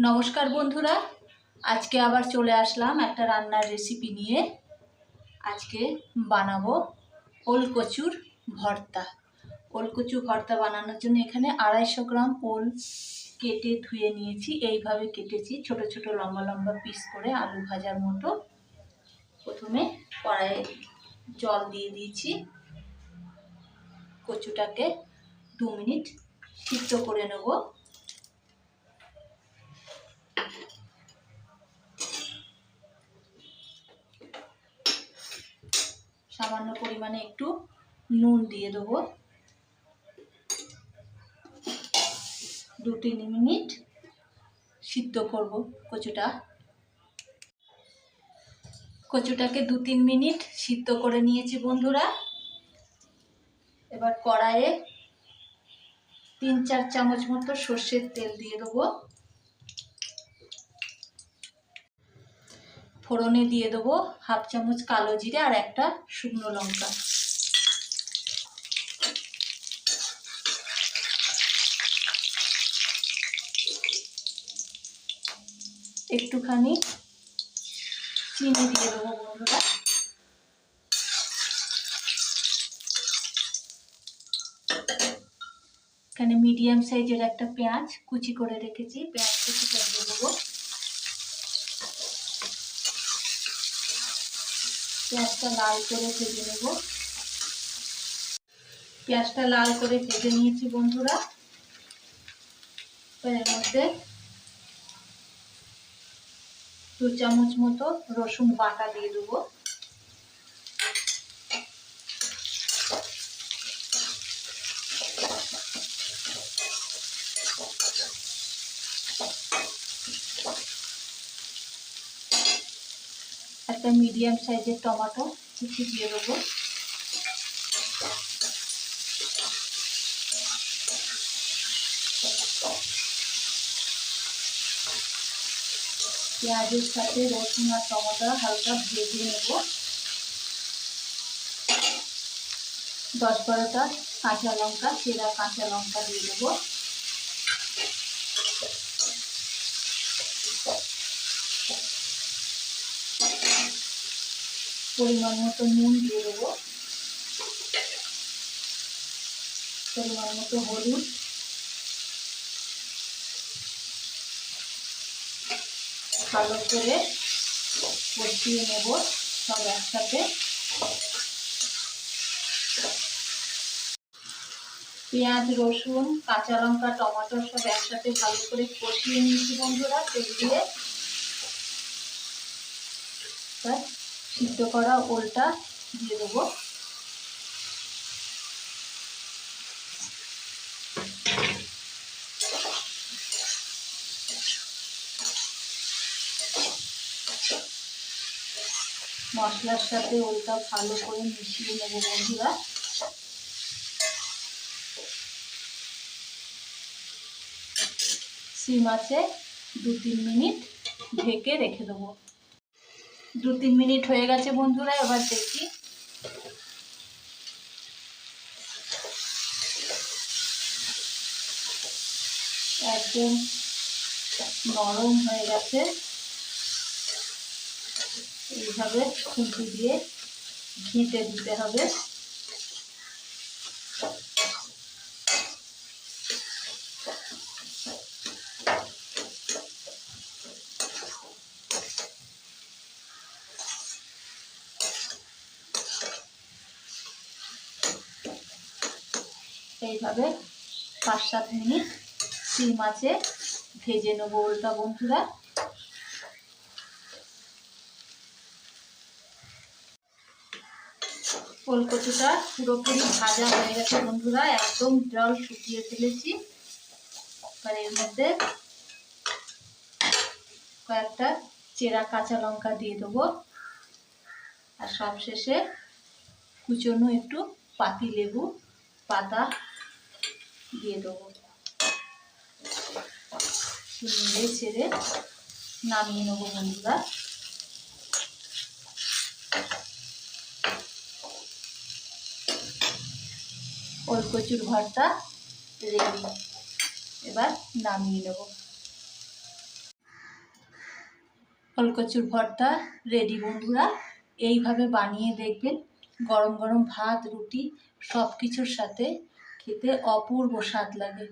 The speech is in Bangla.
নমস্কার বন্ধুরা, আজকে আবার চলে আসলাম একটা রান্নার রেসিপি নিয়ে। আজকে বানাবো ওলকচুর ভর্তা। ওলকচু ভর্তা বানানোর জন্য এখানে 250 গ্রাম ওল কেটে ধুয়ে নিয়েছি। এইভাবে কেটেছি ছোট ছোট লম্বা লম্বা পিস করে, আলু ভাজার মতো। প্রথমে কড়াইয়ে জল দিয়ে দিয়েছি। কচুটাকে 2 মিনিট সিদ্ধ করে নেব। সামান্য পরিমাণে একটু নুন দিয়ে দেবো। 2-3 মিনিট সিদ্ধ করব কচুটাকে 2-3 মিনিট সিদ্ধ করে নিয়েছি বন্ধুরা। এবার কড়াইয়ে 3-4 চামচ মতো সর্ষের তেল দিয়ে দেবো। ফোড়নে দিয়ে দেবো 1/2 চামচ কালো জিরে আর একটা শুকনো লঙ্কা। একটুখানি চিনি দিয়ে দেবো বন্ধুরা। এখানে মিডিয়াম সাইজের একটা পেঁয়াজ কুচি করে রেখেছি, পেঁয়াজ কুচিটা দিয়ে দেবো। পেঁয়াজটা লাল করে ভেজে নেব। পেঁয়াজটা লাল করে ভেজে নিয়েছি বন্ধুরা। এর মধ্যে 2 চামচ মতো রসুন বাটা দিয়ে দেবো। একটা মিডিয়াম সাইজের টমেটো কুচি দিয়ে দেবো। পেঁয়াজের সাথে রসুন আর টমেটো হালকা ভেজে নেব। 10-12টা কাঁচা লঙ্কা, চেরা কাঁচা লঙ্কা দিয়ে দেবো। পরিমাণ মতো নুন দিয়ে দেবো। পরিমাণ মতো হলুদ। ভালো করে কষিয়ে নেব সব একসাথে। পেঁয়াজ, রসুন, কাঁচা লঙ্কা, টমেটো সব একসাথে ভালো করে কষিয়ে নিয়েছি বন্ধুরা তেল দিয়ে। সিদ্ধ করা ওলটা দিয়ে দেবো। মশলার সাথে ওলটা ভালো করে মিশিয়ে নেব বন্ধুরা। সিম আছে 2-3 মিনিট ঢেকে রেখে দেবো। 2-3 মিনিট হয়ে গেছে বন্ধুরা। এবার দেখি একদম নরম হয়ে গেছে। এইভাবে খুন্তি দিয়ে ঘিতে দিতে হবে। এইভাবে 5-7 মিনিট সিম আছে ভেজে নেবো ওলটা বন্ধুরা। ওলকচুটা পুরোপুরি ভাজা হয়ে গেছে বন্ধুরা, একদম জল শুকিয়ে ফেলেছি। আর এর মধ্যে কয়েকটা চেরা কাঁচা লঙ্কা দিয়ে দেবো। আর সবশেষে কুচনো একটু পাতি লেবু পাতা দিয়ে দেবো। নেড়ে ছেড়ে নামিয়ে নেবো বন্ধুরা। ওলকচুর ভর্তা রেডি। এবার নামিয়ে নেব। ওলকচুর ভর্তা রেডি বন্ধুরা। এইভাবে বানিয়ে দেখবেন, গরম গরম ভাত রুটি সব কিছুর সাথে খেতে অপূর্ব স্বাদ লাগে।